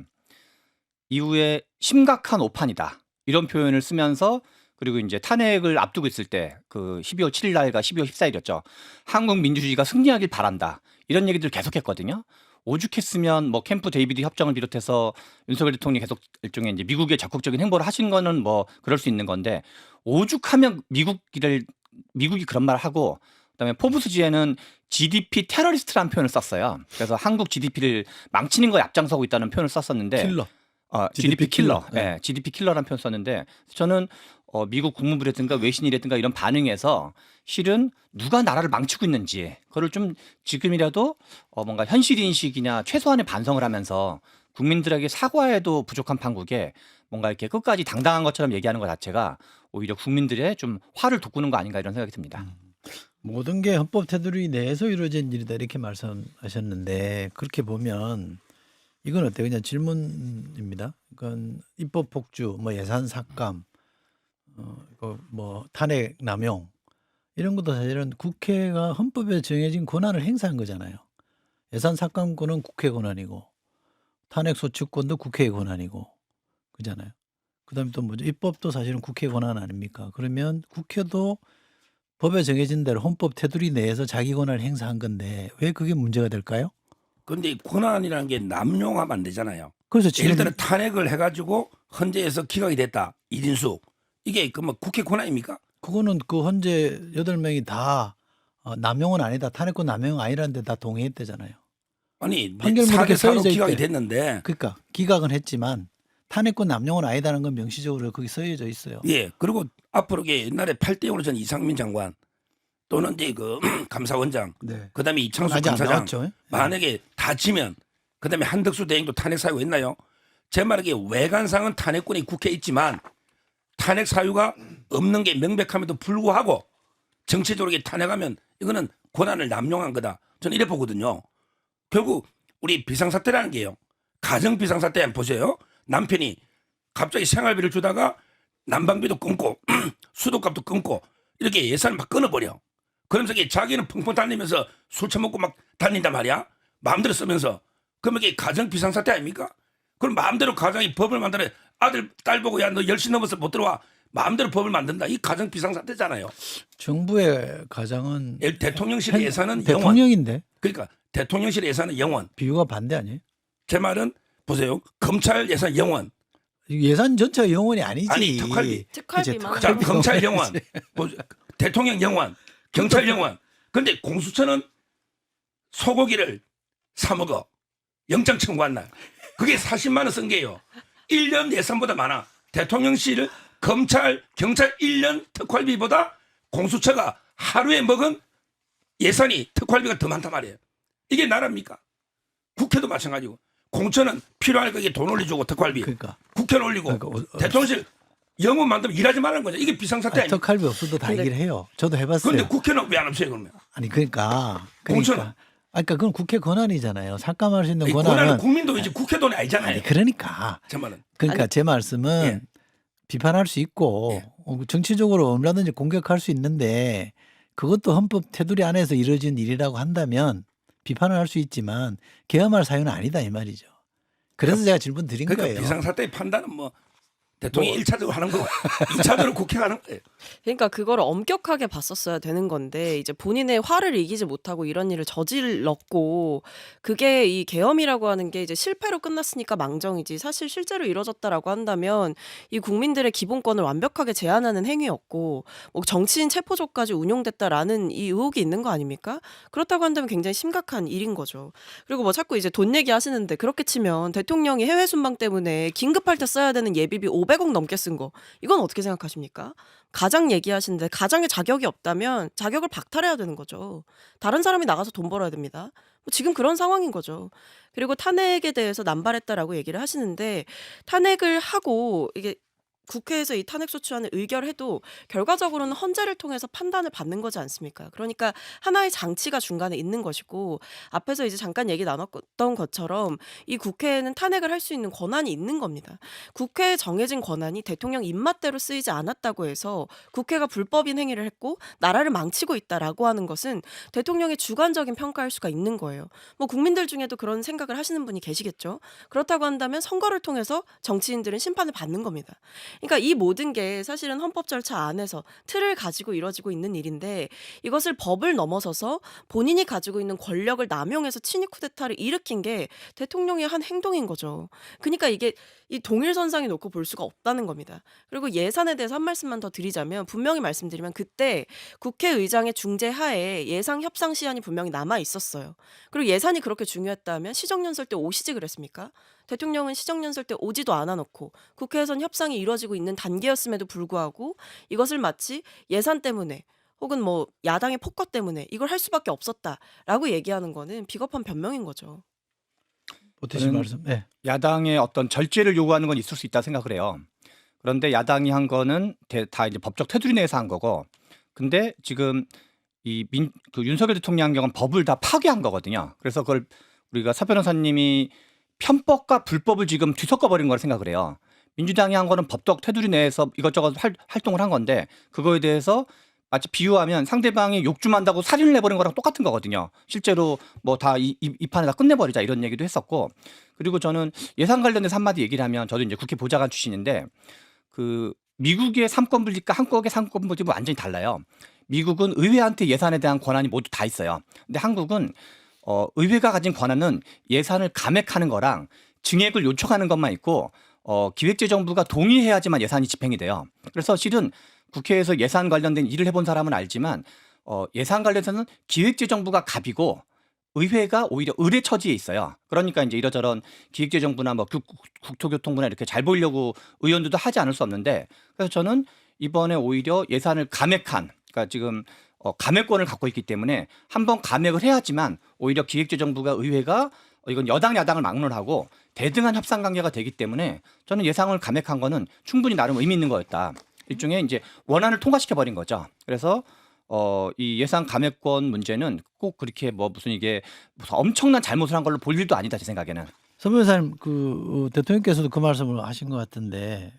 이후에 심각한 오판이다 이런 표현을 쓰면서 그리고 이제 탄핵을 앞두고 있을 때 그 12월 7일 날과 12월 14일이었죠. 한국 민주주의가 승리하길 바란다 이런 얘기들 계속했거든요. 오죽했으면 뭐 캠프 데이비드 협정을 비롯해서 윤석열 대통령이 계속 일종의 이제 미국의 적극적인 행보를 하신 거는 뭐 그럴 수 있는 건데 오죽하면 미국이 그런 말을 하고 그다음에 포브스지에는 GDP 테러리스트라는 표현을 썼어요. 그래서 한국 GDP를 망치는 거에 앞장서고 있다는 표현을 썼었는데 킬러. GDP 킬러. 네. 네, GDP 킬러라는 표현 썼는데 저는 미국 국무부라든가 외신이라든가 이런 반응에서 실은 누가 나라를 망치고 있는지 그거를 좀 지금이라도 뭔가 현실 인식이냐 최소한의 반성을 하면서 국민들에게 사과에도 부족한 판국에 뭔가 이렇게 끝까지 당당한 것처럼 얘기하는 것 자체가 오히려 국민들의 좀 화를 돋구는 거 아닌가 이런 생각이 듭니다. 모든 게 헌법 테두리 내에서 이루어진 일이다 이렇게 말씀하셨는데 그렇게 보면 이건 어때요? 그냥 질문입니다. 그건 입법 폭주, 뭐 예산 삭감, 뭐 탄핵 남용 이런 것도 사실은 국회가 헌법에 정해진 권한을 행사한 거잖아요. 예산 삭감권은 국회 권한이고 탄핵 소추권도 국회의 권한이고 그잖아요. 그다음에 또 뭐죠? 입법도 사실은 국회 권한 아닙니까? 그러면 국회도 법에 정해진 대로 헌법 테두리 내에서 자기 권한을 행사한 건데 왜 그게 문제가 될까요? 그런데 권한이라는 게 남용하면 안 되잖아요. 그래서 예를 지금 들어 탄핵을 해가지고 헌재에서 기각이 됐다. 1인수. 이게 그 뭐 국회 권한입니까? 그거는 그 헌재 8명이 다 남용은 아니다. 탄핵권 남용은 아니라는데 다 동의했대잖아요. 아니 판결문에 이렇게 4대4로 써져 기각이 있대. 됐는데 그러니까 기각은 했지만 탄핵권 남용은 아니다는 건 명시적으로 거기 써져 있어요. 예 그리고 앞으로 이게 옛날에 8대0으로 전 이상민 장관 또는 이제 그 감사원장 네. 그다음에 이창수 아직 안 감사장 나왔죠. 만약에 다 지면 그다음에 한덕수 대행도 탄핵 사유가 있나요? 제 말에 외관상은 탄핵권이 국회에 있지만 탄핵 사유가 없는 게 명백함에도 불구하고 정치적으로 이렇게 탄핵하면 이거는 권한을 남용한 거다. 저는 이래 보거든요. 결국 우리 비상사태라는 게요. 가정 비상사태 한번 보세요. 남편이 갑자기 생활비를 주다가 난방비도 끊고 수도값도 끊고 이렇게 예산을 막 끊어버려. 그러면서 이게 자기는 펑펑 달리면서 술 처먹고 막 다닌단 말이야. 마음대로 쓰면서. 그러면 이게 가정 비상사태 아닙니까? 그럼 마음대로 가정이 법을 만들어 아들 딸 보고 야 너 10시 넘어서 못 들어와. 마음대로 법을 만든다. 이 가정 비상사태잖아요. 정부의 가장은 대통령실 예산은 영원. 대통령인데 그러니까 대통령실 예산은 영원. 비유가 반대 아니에요? 제 말은 보세요. 검찰 예산 영원. 예산 전체가 영원이 아니지. 아니, 특활비. 특활비만. 그치, 자, 특활비가 검찰 영원이지. 영원. 대통령 영원. 경찰 영원. 근데 공수처는 소고기를 사 먹어. 영장 청구한 날. 그게 40만 원 쓴 게요. 1년 예산보다 많아. 대통령실, 검찰, 경찰 1년 특활비보다 공수처가 하루에 먹은 예산이 특활비가 더 많단 말이에요. 이게 나라입니까? 국회도 마찬가지고. 공처는 필요하니까 이게 돈 올려주고 특활비. 그러니까 국회는 올리고 대통령실 영원 만들면 일하지 말라는 거죠. 이게 비상사태 아닙니까? 특활비 없어도 다 근데- 얘기를 해요. 저도 해봤어요. 그런데 국회는 왜 안 없어요 그러면? 아니 그러니까 공천은? 그러니까 그건 국회 권한이잖아요. 삭감할 수 있는 아니, 권한은 권한은 국민도 이제 국회 돈이 아니잖아요. 아니 그러니까 제 말은. 그러니까 제 말씀은 예. 비판할 수 있고 예. 정치적으로 얼마든지 공격할 수 있는데 그것도 헌법 테두리 안에서 이루어진 일이라고 한다면 비판을 할 수 있지만 계엄할 사유는 아니다 이 말이죠. 그래서 제가 질문 드린 그러니까 거예요. 비상사태의 판단은 뭐 대통령이 1차적으로 하는 거고 2차적으로 국회가 하는 거예요. 그러니까 그거를 엄격하게 봤었어야 되는 건데 이제 본인의 화를 이기지 못하고 이런 일을 저질렀고 그게 이 계엄이라고 하는 게 이제 실패로 끝났으니까 망정이지 사실 실제로 이뤄졌다라고 한다면 이 국민들의 기본권을 완벽하게 제한하는 행위였고 뭐 정치인 체포조까지 운용됐다라는 이 의혹이 있는 거 아닙니까? 그렇다고 한다면 굉장히 심각한 일인 거죠. 그리고 뭐 자꾸 이제 돈 얘기하시는데 그렇게 치면 대통령이 해외 순방 때문에 긴급할 때 써야 되는 예비비 500억 넘게 쓴 거 이건 어떻게 생각하십니까? 가장 얘기하시는데 가장의 자격이 없다면 자격을 박탈해야 되는 거죠. 다른 사람이 나가서 돈 벌어야 됩니다. 뭐 지금 그런 상황인 거죠. 그리고 탄핵에 대해서 남발했다라고 얘기를 하시는데 탄핵을 하고 이게 국회에서 이 탄핵 소추안을 의결해도 결과적으로는 헌재를 통해서 판단을 받는 거지 않습니까? 그러니까 하나의 장치가 중간에 있는 것이고 앞에서 이제 잠깐 얘기 나눴던 것처럼 이 국회에는 탄핵을 할 수 있는 권한이 있는 겁니다. 국회에 정해진 권한이 대통령 입맛대로 쓰이지 않았다고 해서 국회가 불법인 행위를 했고 나라를 망치고 있다라고 하는 것은 대통령의 주관적인 평가일 수가 있는 거예요. 뭐 국민들 중에도 그런 생각을 하시는 분이 계시겠죠. 그렇다고 한다면 선거를 통해서 정치인들은 심판을 받는 겁니다. 그러니까 이 모든 게 사실은 헌법 절차 안에서 틀을 가지고 이루어지고 있는 일인데 이것을 법을 넘어서서 본인이 가지고 있는 권력을 남용해서 친위 쿠데타를 일으킨 게 대통령의 한 행동인 거죠. 그러니까 이게 이 동일선상에 놓고 볼 수가 없다는 겁니다. 그리고 예산에 대해서 한 말씀만 더 드리자면 분명히 말씀드리면 그때 국회의장의 중재 하에 예상 협상 시한이 분명히 남아 있었어요. 그리고 예산이 그렇게 중요했다면 시정연설 때 오시지 그랬습니까? 대통령은 시정연설 때 오지도 않아 놓고 국회에선 협상이 이루어지고 있는 단계였음에도 불구하고 이것을 마치 예산 때문에 혹은 뭐 야당의 폭거 때문에 이걸 할 수밖에 없었다라고 얘기하는 거는 비겁한 변명인 거죠. 보태신 저는 말씀. 네. 야당의 어떤 절제를 요구하는 건 있을 수 있다 생각을 해요. 그런데 야당이 한 거는 다 이제 법적 테두리 내에서 한 거고, 근데 지금 그 윤석열 대통령 한 경우는 법을 다 파괴한 거거든요. 그래서 그걸 우리가 서 변호사님이 편법과 불법을 지금 뒤섞어 버린 거라 생각을 해요. 민주당이 한 거는 법적 테두리 내에서 이것저것 활동을 한 건데 그거에 대해서 마치 비유하면 상대방이 욕주만다고 살인을 내버린 거랑 똑같은 거거든요. 실제로 뭐 다 이 판에 다 끝내버리자 이런 얘기도 했었고, 그리고 저는 예산 관련해서 한마디 얘기를 하면 저도 이제 국회 보좌관 출신인데 그 미국의 삼권 분립과 한국의 삼권 분립은 완전히 달라요. 미국은 의회한테 예산에 대한 권한이 모두 다 있어요. 근데 한국은 의회가 가진 권한은 예산을 감액하는 거랑 증액을 요청하는 것만 있고 기획재정부가 동의해야지만 예산이 집행이 돼요. 그래서 실은 국회에서 예산 관련된 일을 해본 사람은 알지만 예산 관련해서는 기획재정부가 갑이고 의회가 오히려 의뢰 처지에 있어요. 그러니까 이제 이러저런 기획재정부나 뭐 국토교통부나 이렇게 잘 보이려고 의원들도 하지 않을 수 없는데, 그래서 저는 이번에 오히려 예산을 감액한, 그러니까 지금 감액권을 갖고 있기 때문에 한번 감액을 해야지만 오히려 기획재정부가 의회가 이건 여당 야당을 막론하고 대등한 협상 관계가 되기 때문에 저는 예상을 감액한 거는 충분히 나름 의미 있는 거였다. 일종의 이제 원안을 통과시켜 버린 거죠. 그래서 이 예산 감액권 문제는 꼭 그렇게 뭐 무슨 이게 무슨 엄청난 잘못을 한 걸로 볼 일도 아니다 제 생각에는. 서 변호사님 대통령께서도 그 말씀을 하신 것 같은데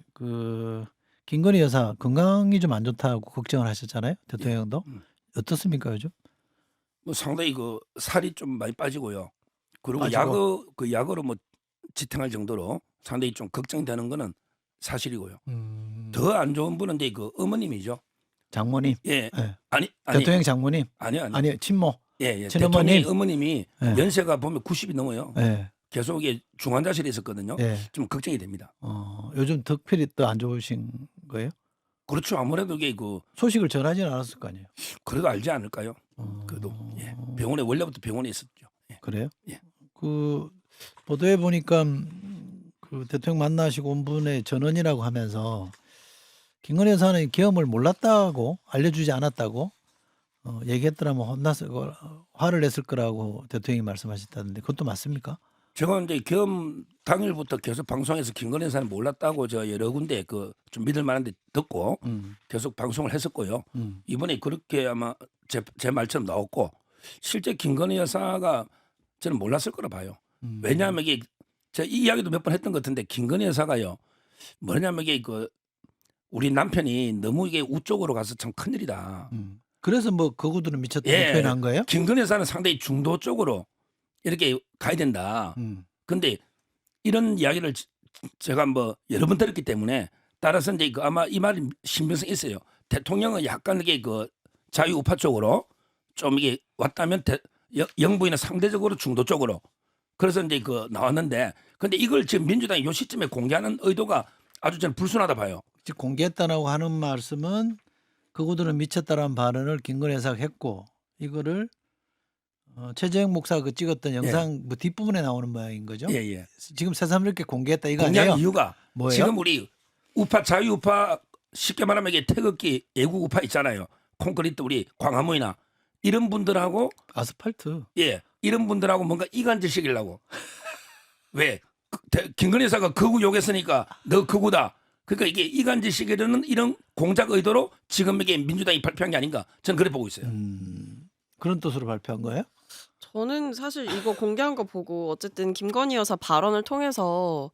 김건희 여사 건강이 좀 안 좋다고 걱정을 하셨잖아요. 대통령도. 어떻습니까 요즘? 뭐 상당히 그 살이 좀 많이 빠지고요. 그리고 빠지고. 약으로 뭐 지탱할 정도로 상당히 좀 걱정되는 거는 사실이고요. 음. 더 안 좋은 분은 이제 그 어머님이죠. 장모님. 예. 네. 아니 대통령 장모님. 아니요. 아니 친모. 예. 친어머님. 대통령 어머님이 네. 연세가 보면 90이 넘어요. 네. 계속 이게 중환자실에 있었거든요. 네. 좀 걱정이 됩니다. 요즘 덕필이 더 안 좋으신 거예요? 그렇죠. 아무래도 이게 소식을 전하지는 않았을 거 아니에요. 그래도 알지 않을까요? 그래도 예. 병원에 원래부터 병원에 있었죠. 예. 그래요? 예. 그 보도에 보니까 그 대통령 만나시고 온 분의 전원이라고 하면서 김건희 여사는 계엄을 몰랐다고 알려주지 않았다고 얘기했더라면 혼났을 거 화를 냈을 거라고 대통령이 말씀하셨다는데 그것도 맞습니까? 제가 이제 계엄 당일부터 계속 방송에서 김건희 여사는 몰랐다고 저 여러 군데 좀 믿을 만한데 듣고 계속 방송을 했었고요. 이번에 그렇게 아마 제 말처럼 나왔고 실제 김건희 여사가 저는 몰랐을 거라 봐요. 왜냐하면 이게 제가 이 이야기도 몇 번 했던 것 같은데 김건희 여사가요 뭐냐면 이게 우리 남편이 너무 이게 우쪽으로 가서 참 큰일이다. 그래서 뭐 거구들은 미쳤다고 예. 표현한 거예요? 김건희 여사는 상당히 중도 쪽으로 이렇게 가야 된다. 근데 이런 이야기를 제가 뭐 여러 번 들었기 때문에 따라서 이제 아마 이 말이 신빙성이 있어요. 대통령은 약간 이게 자유우파 쪽으로 좀 이게 왔다면 영부인은 상대적으로 중도 쪽으로 그래서 이제 나왔는데 근데 이걸 지금 민주당이 요 시점에 공개하는 의도가 아주 저는 불순하다 봐요. 즉 공개했다라고 하는 말씀은 그구들은 미쳤다라는 발언을 김건희 여사가 했고 이거를 최재형 목사가 찍었던 영상 뭐 뒷부분에 나오는 모양인 거죠? 예. 지금 새삼스럽게 공개했다 이거 공개한 아니에요? 이유가 뭐예요? 지금 우리 우파 자유우파 쉽게 말하면 이게 태극기 애국 우파 있잖아요. 콘크리트 우리 광화문이나 이런 분들하고 아스팔트. 이런 분들하고 뭔가 이간질시키려고 왜 김건희 여사가 극우 욕했으니까 너 극우다. 그러니까 이게 이간질시키려는 이런 공작 의도로 지금 이게 민주당이 발표한 게 아닌가 저는 그래 보고 있어요. 그런 뜻으로 발표한 거예요? 저는 사실 이거 공개한 거 보고 어쨌든 김건희 여사 발언을 통해서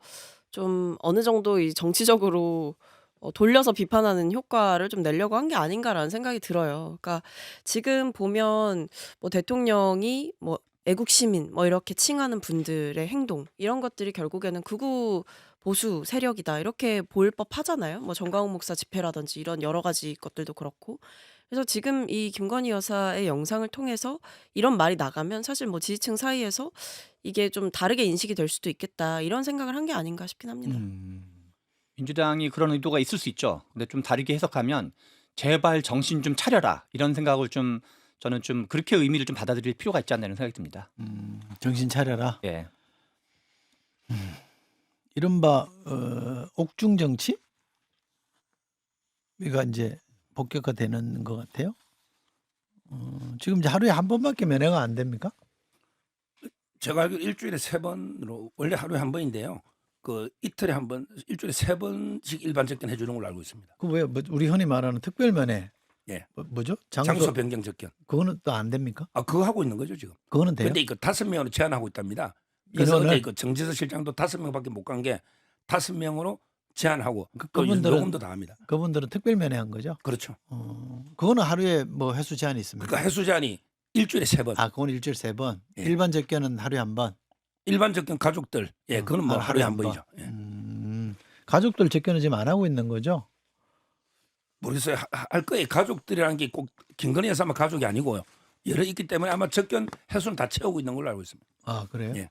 좀 어느 정도 이 정치적으로 돌려서 비판하는 효과를 좀 내려고 한 게 아닌가라는 생각이 들어요. 그러니까 지금 보면 뭐 대통령이 뭐 애국 시민 뭐 이렇게 칭하는 분들의 행동 이런 것들이 결국에는 극우 보수 세력이다 이렇게 보일 법하잖아요. 뭐 정광훈 목사 집회라든지 이런 여러 가지 것들도 그렇고. 그래서 지금 이 김건희 여사의 영상을 통해서 이런 말이 나가면 사실 뭐 지지층 사이에서 이게 좀 다르게 인식이 될 수도 있겠다 이런 생각을 한 게 아닌가 싶긴 합니다. 민주당이 그런 의도가 있을 수 있죠. 근데 좀 다르게 해석하면 제발 정신 좀 차려라 이런 생각을 좀 저는 좀 그렇게 의미를 좀 받아들일 필요가 있지 않나 이런 생각이 듭니다. 정신 차려라. 예. 이른바 옥중 정치? 이가 이제 본격화되는 것 같아요. 지금 이제 하루에 한 번밖에 면회가 안 됩니까? 제가 알기로 일주일에 3번으로 원래 하루에 한 번인데요. 그 이틀에 한 번, 일주일에 3번씩 일반 접견 해주는 걸로 알고 있습니다. 그 왜 우리 흔히 말하는 특별 면회? 예. 뭐죠? 장소 변경 접견. 그거는 또 안 됩니까? 아, 그거 하고 있는 거죠 지금. 그거는 돼요? 근데 이거 5명으로 제한하고 있답니다. 그래서 인원을? 어제 그 정지석 실장도 5명밖에 못 간 게 5명으로 제한하고 또 그분들은- 요금도 다 합니다. 그분들은 특별 면회 한 거죠? 그렇죠. 그거는 하루에 뭐 횟수 제한이 있습니까? 그러니까 해수 제한이 일주일에 3번. 아, 그건 일주일에 3번. 예. 일반 접견은 하루에 한 번. 일반 접견 가족들, 예, 그거는 뭐 하루에 한 번이죠. 예. 가족들 접견은 지금 안 하고 있는 거죠? 모르겠어요. 할 거예요. 가족들이라는 게 꼭 김건희 여사만 가족이 아니고요. 여러 있기 때문에 아마 접견 횟수는 다 채우고 있는 걸로 알고 있습니다. 아, 그래요? 예.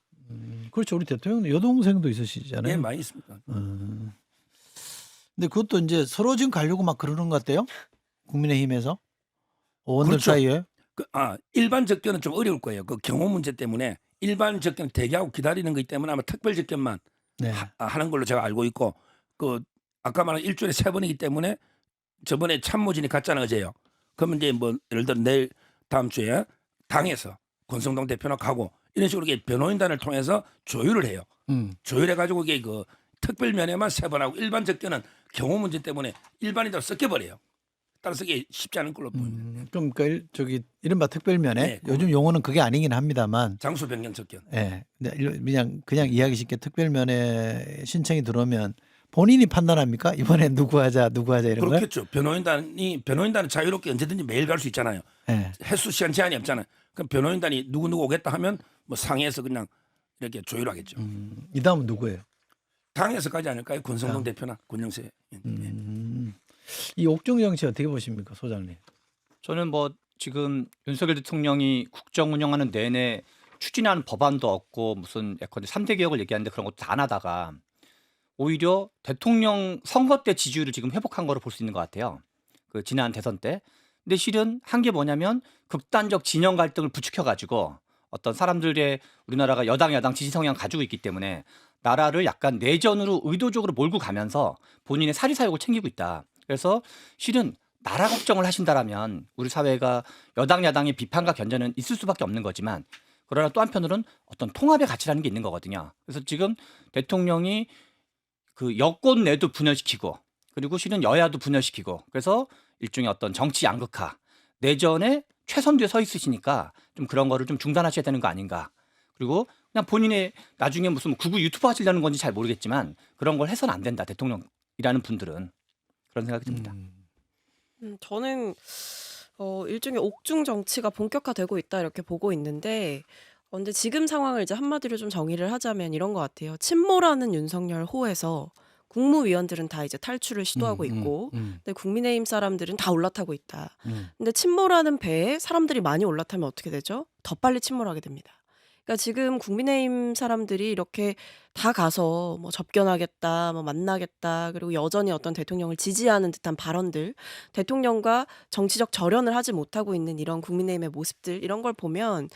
그렇죠. 우리 대통령 여동생도 있으시잖아요. 예, 많이 있습니다. 근데 그것도 이제 서로 지금 가려고 막 그러는 것 같아요. 국민의힘에서 의원들 그렇죠. 사이에. 일반 접견은 좀 어려울 거예요. 그 경호 문제 때문에 일반 접견 대기하고 기다리는 거기 때문에 아마 특별 접견만 네. 하는 걸로 제가 알고 있고, 그 아까 말한 일주일에 3번이기 때문에 저번에 참모진이 갔잖아요, 어제요. 그러면 이제 뭐 예를 들어 내일 다음 주에 당에서 권성동 대표나 가고 이런 식으로 이게 변호인단을 통해서 조율을 해요. 조율해 가지고 이게 그 특별 면회만 3번 하고 일반 접견은 경호 문제 때문에 일반인들 섞여 버려요. 따라서 이게 쉽지 않은 걸로 보입니다. 그럼 저기 이른바 특별 면회. 네, 요즘 용어는 그게 아니긴 합니다만. 장소 변경 접견. 예. 근데 그냥 이야기 쉽게 특별 면회 신청이 들어오면 본인이 판단합니까? 이번에 누구 하자 이런 거요? 그렇겠죠. 변호인단은 자유롭게 언제든지 매일 갈 수 있잖아요. 예. 횟수 시간 제한이 없잖아요. 그럼 변호인단이 누구 오겠다 하면 뭐 상해에서 그냥 이렇게 조율하겠죠. 이 다음은 누구예요? 당에서 가지 않을까요? 권성동 대표나 권영세. 예. 이 옥중 정치 어떻게 보십니까, 소장님? 저는 뭐 지금 윤석열 대통령이 국정 운영하는 내내 추진하는 법안도 없고 무슨 예컨대 3대 개혁을 얘기하는데 그런 것도 다 안 하다가 오히려 대통령 선거 때 지지율을 지금 회복한 거로 볼 수 있는 것 같아요. 그 지난 대선 때. 근데 실은 한 게 뭐냐면 극단적 진영 갈등을 부추겨 가지고 어떤 사람들의 우리나라가 여당 야당 지지 성향 가지고 있기 때문에 나라를 약간 내전으로 의도적으로 몰고 가면서 본인의 사리사욕을 챙기고 있다. 그래서 실은 나라 걱정을 하신다라면 우리 사회가 여당 야당의 비판과 견제는 있을 수밖에 없는 거지만 그러나 또 한편으로는 어떤 통합의 가치라는 게 있는 거거든요. 그래서 지금 대통령이 그 여권 내도 분열시키고 그리고 실은 여야도 분열시키고 그래서 일종의 어떤 정치 양극화 내전에 최선두에 서 있으시니까 좀 그런 거를 좀 중단하셔야 되는 거 아닌가. 그리고 그냥 본인의 나중에 무슨 구구 유튜브 하시려는 건지 잘 모르겠지만 그런 걸 해서는 안 된다. 대통령이라는 분들은 그런 생각이 듭니다. 저는 일종의 옥중 정치가 본격화되고 있다 이렇게 보고 있는데 근데 지금 상황을 이제 한마디로 좀 정의를 하자면 이런 것 같아요. 침몰하는 윤석열 호에서 국무위원들은 다 이제 탈출을 시도하고 있고 근데 국민의힘 사람들은 다 올라타고 있다. 근데 침몰하는 배에 사람들이 많이 올라타면 어떻게 되죠? 더 빨리 침몰하게 됩니다. 그러니까 지금 국민의힘 사람들이 이렇게 다 가서 뭐 접견하겠다, 뭐 만나겠다, 그리고 여전히 어떤 대통령을 지지하는 듯한 발언들, 대통령과 정치적 절연을 하지 못하고 있는 이런 국민의힘의 모습들 이런 걸 보면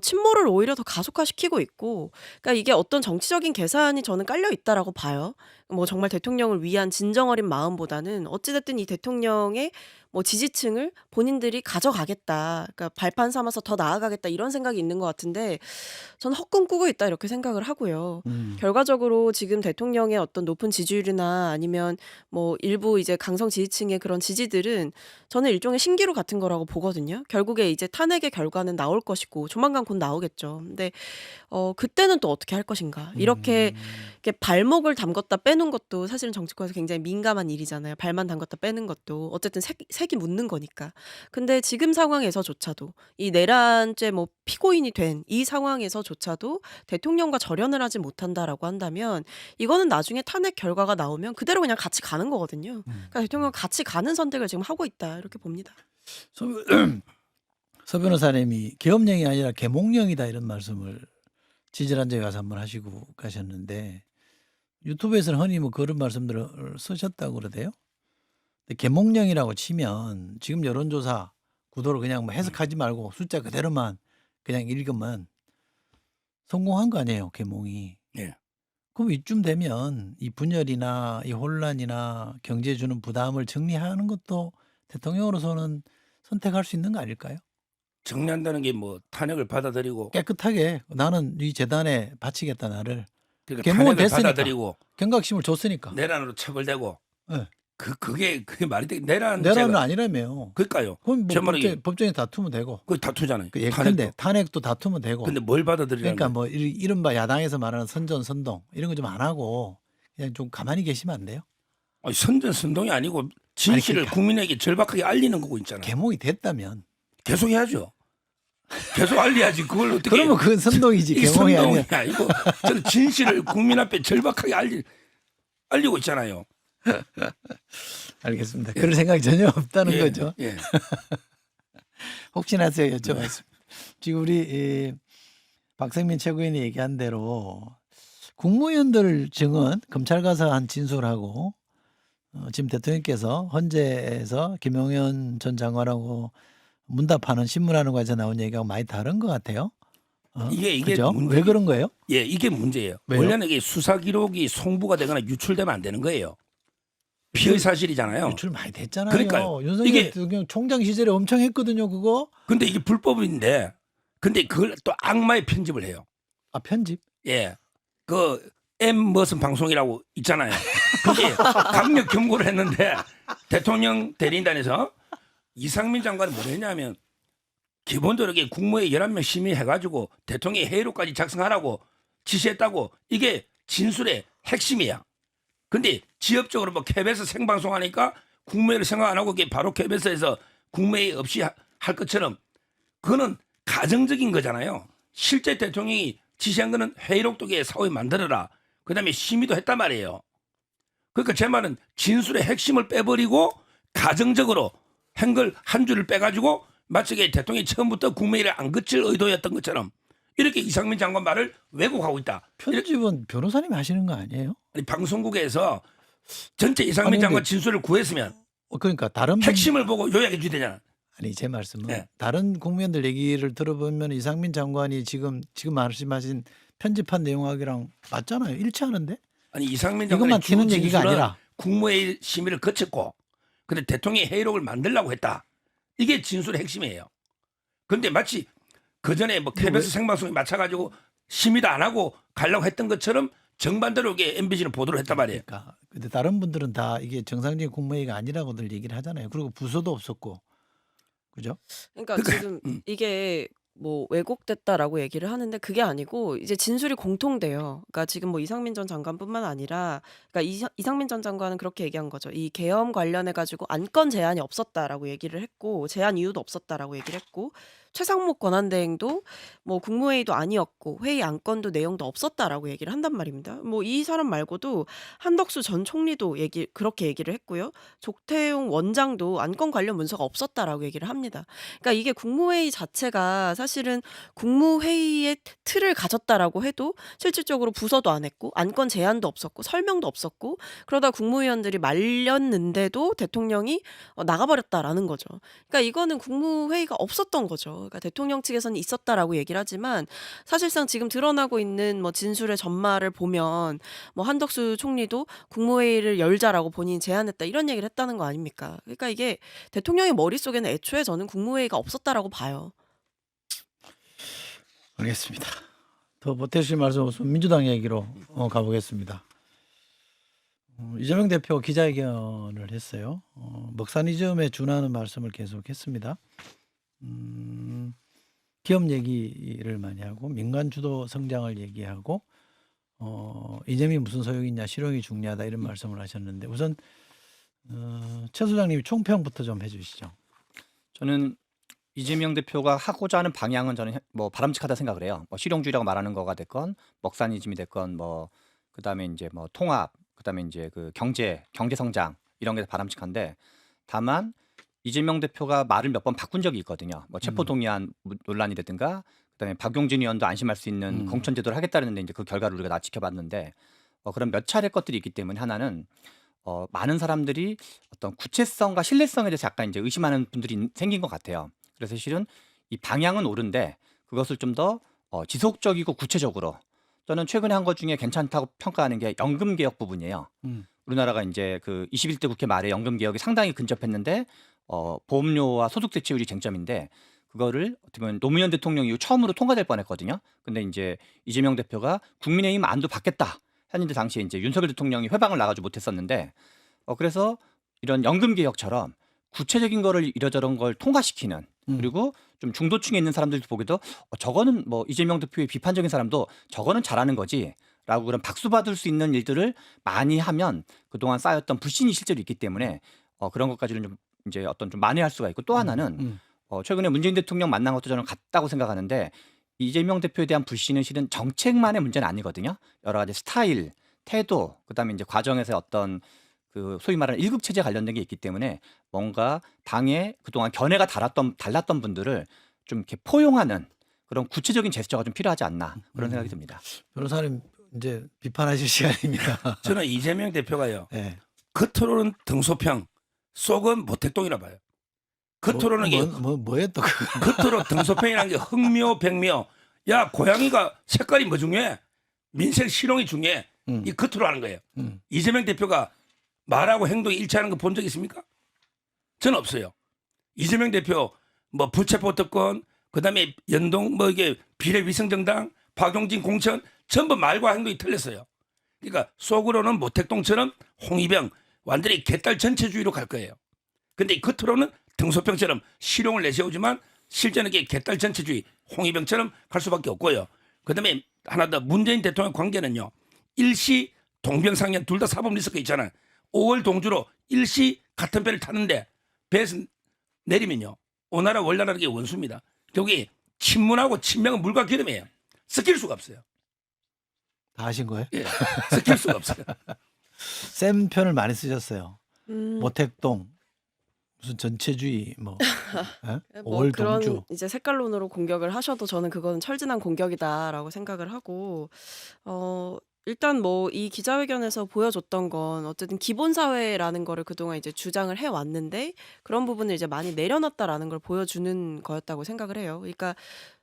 침몰을 오히려 더 가속화시키고 있고, 그러니까 이게 어떤 정치적인 계산이 저는 깔려 있다라고 봐요. 뭐 정말 대통령을 위한 진정 어린 마음보다는 어찌됐든 이 대통령의 뭐 지지층을 본인들이 가져가겠다, 그러니까 발판 삼아서 더 나아가겠다 이런 생각이 있는 것 같은데 저는 헛꿈 꾸고 있다 이렇게 생각을 하고요. 결과적으로 지금 대통령의 어떤 높은 지지율이나 아니면 뭐 일부 이제 강성 지지층의 그런 지지들은 저는 일종의 신기루 같은 거라고 보거든요. 결국에 이제 탄핵의 결과는 나올 것이고 조만간 곧 나오겠죠. 근데 그때는 또 어떻게 할 것인가? 이렇게 이게 발목을 담궜다 빼는 것도 사실은 정치권에서 굉장히 민감한 일이잖아요. 발만 담궜다 빼는 것도 어쨌든 색이 묻는 거니까. 근데 지금 상황에서조차도 이 내란죄 뭐 피고인이 된 이 상황에서조차도 대통령과 절연을 하지 못한다라고 한다면 이거는 나중에 탄핵 결과가 나오면 그대로 그냥 같이 가는 거거든요. 그러니까 대통령은 같이 가는 선택을 지금 하고 있다 이렇게 봅니다. 서, 서 변호사님이 계엄령이 아니라 계몽령이다 이런 말씀을 지질한저에 가서 한번 하시고 가셨는데 유튜브에서는 흔히 뭐 그런 말씀들을 쓰셨다고 그러대요. 근데 계몽령이라고 치면 지금 여론조사 구도를 그냥 뭐 해석하지 말고 숫자 그대로만 그냥 읽으면 성공한 거 아니에요, 계몽이. 예. 그럼 이쯤 되면 이 분열이나 이 혼란이나 경제에 주는 부담을 정리하는 것도 대통령으로서는 선택할 수 있는 거 아닐까요? 정리한다는 게 뭐 탄핵을 받아들이고 깨끗하게 나는 이 재단에 바치겠다 나를. 그러니까 계몽은 탄핵을 됐으니까. 받아들이고 경각심을 줬으니까. 내란으로 처벌되고 네. 그게 말이 돼. 내란은 아니라며요. 그러니까요. 그럼 뭐 제 말이 법정에 다투면 되고. 그 다투잖아요. 그 예컨대 탄핵도. 탄핵도 다투면 되고. 근데 뭘 받아들이는 그러니까 거예요? 뭐 이른바 야당에서 말하는 선전 선동 이런 거 좀 안 하고 그냥 좀 가만히 계시면 안 돼요? 아니, 선전선동이 아니고 진실을 그러니까. 국민에게 절박하게 알리는 거고 있잖아요. 계몽이 됐다면 계속 해야죠. 계속 알려야지. 그걸 어떻게 그러면 그건 선동이지 이 계몽이 선동이 아니야. 아니고 저는 진실을 국민 앞에 절박하게 알리고 있잖아요. 알겠습니다. 그럴 생각이 전혀 없다는 예, 거죠. 예. 혹시나 해서 여쭤봤습니다. 지금 우리 박성민 최고위원이 얘기한 대로 국무위원들 증언 검찰 가서 한 진술하고 지금 대통령께서 헌재에서 김용현 전 장관하고 문답하는 신문하는 거에서 나온 얘기하고 많이 다른 것 같아요. 이게 그죠? 문제. 왜 그런 거예요? 예, 이게 문제예요. 왜요? 원래는 이게 수사 기록이 송부가 되거나 유출되면 안 되는 거예요. 피의 사실이잖아요. 유출 많이 됐잖아요. 그러니까요. 윤석열 이게- 대통령 총장 시절에 엄청 했거든요. 그거. 근데 이게 불법인데, 근데 그걸 또 악마의 편집을 해요. 아 편집? 예, 그 M 무슨 방송이라고 있잖아요. 그게 강력 경고를 했는데 대통령 대리인단에서 이상민 장관은 뭐랬냐면 기본적으로 이게 국무회의 11명 심의해가지고 대통령의 회의록까지 작성하라고 지시했다고. 이게 진술의 핵심이야. 근데 지역적으로 뭐 KBS 생방송하니까 국무회의를 생각 안 하고 그게 바로 KBS에서 국무회의 없이 할 것처럼 그거는 가정적인 거잖아요. 실제 대통령이 지시한 거는 회의록도 사후에 만들어라. 그다음에 심의도 했단 말이에요. 그러니까 제 말은 진술의 핵심을 빼버리고 가정적으로 한 걸 한 줄을 빼가지고 마치 대통령이 처음부터 국무회의를 안 거칠 의도였던 것처럼 이렇게 이상민 장관 말을 왜곡하고 있다. 편집은 변호사님이 하시는 거 아니에요? 아니, 방송국에서 전체 이상민 아니, 장관 근데- 진술을 구했으면 그러니까 다른 핵심을 보고 요약해 줘야 되잖아. 아니 제 말씀은 네. 다른 국민들 얘기를 들어보면 이상민 장관이 지금 말씀하신 편집한 내용하기랑 맞잖아요. 일치하는데 아니 이상민 이것만 장관의 튀는 주 얘기가 진술은 아니라 국무회의 심의를 거쳤고 근데 대통령이 회의록을 만들려고 했다. 이게 진술의 핵심이에요. 그런데 마치 그 전에 뭐 KBS 생방송에 맞춰가지고 심의도 안 하고 가려고 했던 것처럼 정반대로 이게 MBC는 보도를 했단 말이에요. 그러니까 근데 다른 분들은 다 이게 정상적인 국무회의가 아니라고들 얘기를 하잖아요. 그리고 부서도 없었고 그죠? 그러니까 그러니까, 지금 이게 뭐 왜곡됐다라고 얘기를 하는데 그게 아니고 이제 진술이 공통돼요. 그러니까 지금 뭐 이상민 전 장관뿐만 아니라 그러니까 이상민 전 장관은 그렇게 얘기한 거죠. 이 계엄 관련해 가지고 안건 제한이 없었다라고 얘기를 했고 제한 이유도 없었다라고 얘기를 했고 최상목 권한대행도 뭐 국무회의도 아니었고 회의 안건도 내용도 없었다라고 얘기를 한단 말입니다. 뭐 이 사람 말고도 한덕수 전 총리도 그렇게 얘기를 했고요. 조태용 원장도 안건 관련 문서가 없었다라고 얘기를 합니다. 그러니까 이게 국무회의 자체가 사실은 국무회의의 틀을 가졌다라고 해도 실질적으로 부서도 안 했고 안건 제안도 없었고 설명도 없었고 그러다 국무위원들이 말렸는데도 대통령이 나가버렸다라는 거죠. 그러니까 이거는 국무회의가 없었던 거죠. 그러니까 대통령 측에서는 있었다라고 얘기를 하지만 사실상 지금 드러나고 있는 뭐 진술의 전말을 보면 뭐 한덕수 총리도 국무회의를 열자라고 본인이 제안했다 이런 얘기를 했다는 거 아닙니까? 그러니까 이게 대통령의 머릿속에는 애초에 저는 국무회의가 없었다라고 봐요. 알겠습니다. 더 보태주실 말씀 없으면 민주당 얘기로 가보겠습니다. 이재명 대표 기자회견을 했어요. 먹사니즘에 준하는 말씀을 계속했습니다. 기업 얘기를 많이 하고 민간 주도 성장을 얘기하고 이재명이 무슨 소용이 있냐, 실용이 중요하다 이런 말씀을 하셨는데 우선 최 소장님이 총평부터 좀 해주시죠. 저는 이재명 대표가 하고자 하는 방향은 저는 뭐 바람직하다 생각을 해요. 뭐 실용주의라고 말하는 거가 됐건 먹사니즘이 됐건 뭐 그다음에 이제 뭐 통합, 그다음에 이제 그 경제 성장 이런 게 바람직한데 다만 이재명 대표가 말을 몇 번 바꾼 적이 있거든요. 뭐 체포 동의안 논란이라든가 그다음에 박용진 의원도 안심할 수 있는 공천 제도를 하겠다는데 이제 그 결과를 우리가 다 지켜봤는데 그런 몇 차례 것들이 있기 때문에 하나는 많은 사람들이 어떤 구체성과 신뢰성에 대해서 약간 이제 의심하는 분들이 생긴 것 같아요. 그래서 실은 이 방향은 옳은데 그것을 좀 더 지속적이고 구체적으로 저는 최근에 한 것 중에 괜찮다고 평가하는 게 연금 개혁 부분이에요. 우리나라가 이제 그 21대 국회 말에 연금 개혁이 상당히 근접했는데 보험료와 소득 대체율이 쟁점인데 그거를 어떻게 보면 노무현 대통령 이후 처음으로 통과될 뻔했거든요. 근데 이제 이재명 대표가 국민의힘 안도 받겠다 했는데 당시에 이제 윤석열 대통령이 회방을 나가지 못했었는데 그래서 이런 연금 개혁처럼 구체적인 거를 이러저런 걸 통과시키는 그리고 좀 중도층에 있는 사람들도 보기도 저거는 뭐 이재명 대표의 비판적인 사람도 저거는 잘하는 거지라고 그런 박수 받을 수 있는 일들을 많이 하면 그동안 쌓였던 불신이 실제로 있기 때문에 그런 것까지는 좀 이제 어떤 좀 만회할 수가 있고 또 하나는 최근에 문재인 대통령 만난 것도 저는 같다고 생각하는데 이재명 대표에 대한 불신은 실은 정책만의 문제는 아니거든요. 여러 가지 스타일, 태도, 그다음에 이제 과정에서 어떤 그 소위 말하는 일극 체제 관련된 게 있기 때문에 뭔가 당에 그동안 견해가 달랐던 분들을 좀 이렇게 포용하는 그런 구체적인 제스처가 좀 필요하지 않나 그런 생각이 듭니다. 변호사님 이제 비판하실 시간입니다. 저는 이재명 대표가요. 네. 겉으로는 등소평, 속은 모택동이라 봐요. 겉으로는 이게 뭐에 또 겉으로 등소평이라는 게 흥묘, 백묘. 야, 고양이가 색깔이 뭐 중요해? 민생 실용이 중요해. 이 겉으로 하는 거예요. 이재명 대표가 말하고 행동이 일치하는 거 본 적 있습니까? 저는 없어요. 이재명 대표 뭐 부채포 특권, 그다음에 연동 뭐 이게 비례위성정당, 박용진 공천 전부 말과 행동이 틀렸어요. 그러니까 속으로는 모택동처럼 홍위병 완전히 개딸 전체주의로 갈 거예요. 근데 겉으로는 등소평처럼 실용을 내세우지만 실제는 이게 개딸 전체주의 홍위병처럼 갈 수밖에 없고요. 그다음에 하나 더 문재인 대통령 관계는요. 일시 동병상련 둘 다 사법 리스크 있잖아요. 5월 동주로 일시 같은 배를 타는데 배에서 내리면요. 오나라 월나라는 게 원수입니다. 여기 친문하고 친명은 물과 기름이에요. 섞일 수가 없어요. 다 하신 거예요? 예, 섞일 수가 없어요. 센 편을 많이 쓰셨어요. 음. 모택동 무슨 전체주의 뭐 뭐 5월 그런 동주 이제 색깔론으로 공격을 하셔도 저는 그건 철진한 공격이다라고 생각을 하고 일단 뭐 이 기자회견에서 보여줬던 건 어쨌든 기본 사회라는 거를 그동안 이제 주장을 해 왔는데 그런 부분을 이제 많이 내려놨다라는 걸 보여주는 거였다고 생각을 해요. 그러니까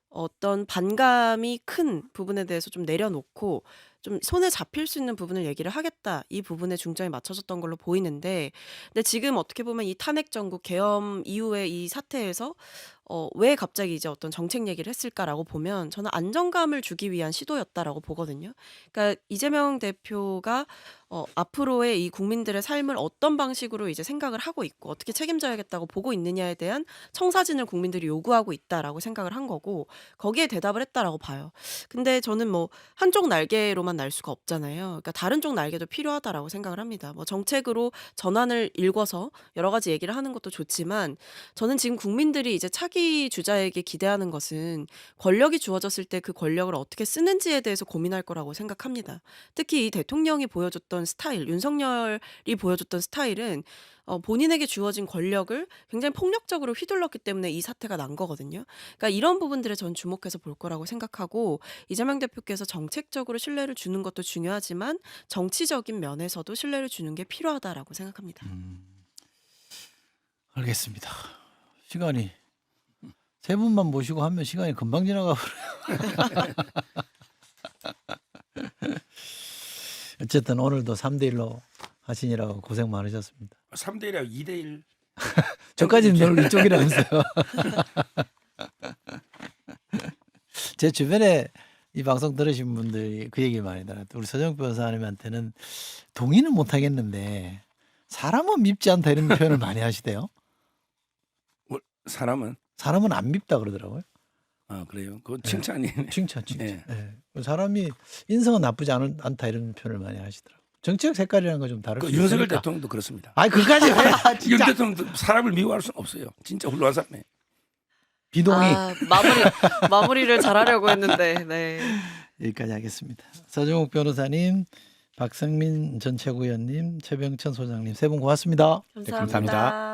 어떤 반감이 큰 부분에 대해서 좀 내려놓고 좀 손에 잡힐 수 있는 부분을 얘기를 하겠다. 이 부분에 중점이 맞춰졌던 걸로 보이는데 근데 지금 어떻게 보면 이 탄핵 정국 계엄 이후에 이 사태에서 왜 갑자기 이제 어떤 정책 얘기를 했을까라고 보면 저는 안정감을 주기 위한 시도였다라고 보거든요. 그러니까 이재명 대표가 앞으로의 이 국민들의 삶을 어떤 방식으로 이제 생각을 하고 있고 어떻게 책임져야겠다고 보고 있느냐에 대한 청사진을 국민들이 요구하고 있다라고 생각을 한 거고 거기에 대답을 했다라고 봐요. 근데 저는 뭐 한쪽 날개로만 날 수가 없잖아요. 그러니까 다른 쪽 날개도 필요하다라고 생각을 합니다. 뭐 정책으로 전환을 일궈서 여러 가지 얘기를 하는 것도 좋지만 저는 지금 국민들이 이제 차기 주자에게 기대하는 것은 권력이 주어졌을 때 그 권력을 어떻게 쓰는지에 대해서 고민할 거라고 생각합니다. 특히 이 대통령이 보여줬던 스타일, 윤석열이 보여줬던 스타일은 본인에게 주어진 권력을 굉장히 폭력적으로 휘둘렀기 때문에 이 사태가 난 거거든요. 그러니까 이런 부분들에 전 주목해서 볼 거라고 생각하고 이재명 대표께서 정책적으로 신뢰를 주는 것도 중요하지만 정치적인 면에서도 신뢰를 주는 게 필요하다라고 생각합니다. 알겠습니다. 시간이 세 분만 모시고 하면 시간이 금방 지나가 버려요. 어쨌든 오늘도 3대1로 하시느라고 고생 많으셨습니다. 3대1이라 2대1. 저까지는 늘 이쪽이라면서요. 제 주변에 이 방송 들으신 분들이 그 얘기를 많이 들어요. 우리 서정욱 변호사님한테는 동의는 못 하겠는데 사람은 밉지 않다 이런 표현을 많이 하시대요. 사람은 사람은 안 밉다 그러더라고요. 아 그래요. 그 칭찬이네. 칭찬. 예. 예. 사람이 인성은 나쁘지 않다 이런 표현을 많이 하시더라고요. 정치적 색깔이라는 건 좀 다를 수 그 윤석열 있으니까. 대통령도 그렇습니다. 아니 그까지 왜? 윤 진짜 대통령도 사람을 미워할 수는 없어요. 진짜 훌륭한 사람이에요. 비동의. 아, 마무리를 잘하려고 했는데. 네. 여기까지 하겠습니다. 서정욱 변호사님, 박성민 전 최고위원님, 최병천 소장님 세 분 고맙습니다. 감사합니다. 감사합니다.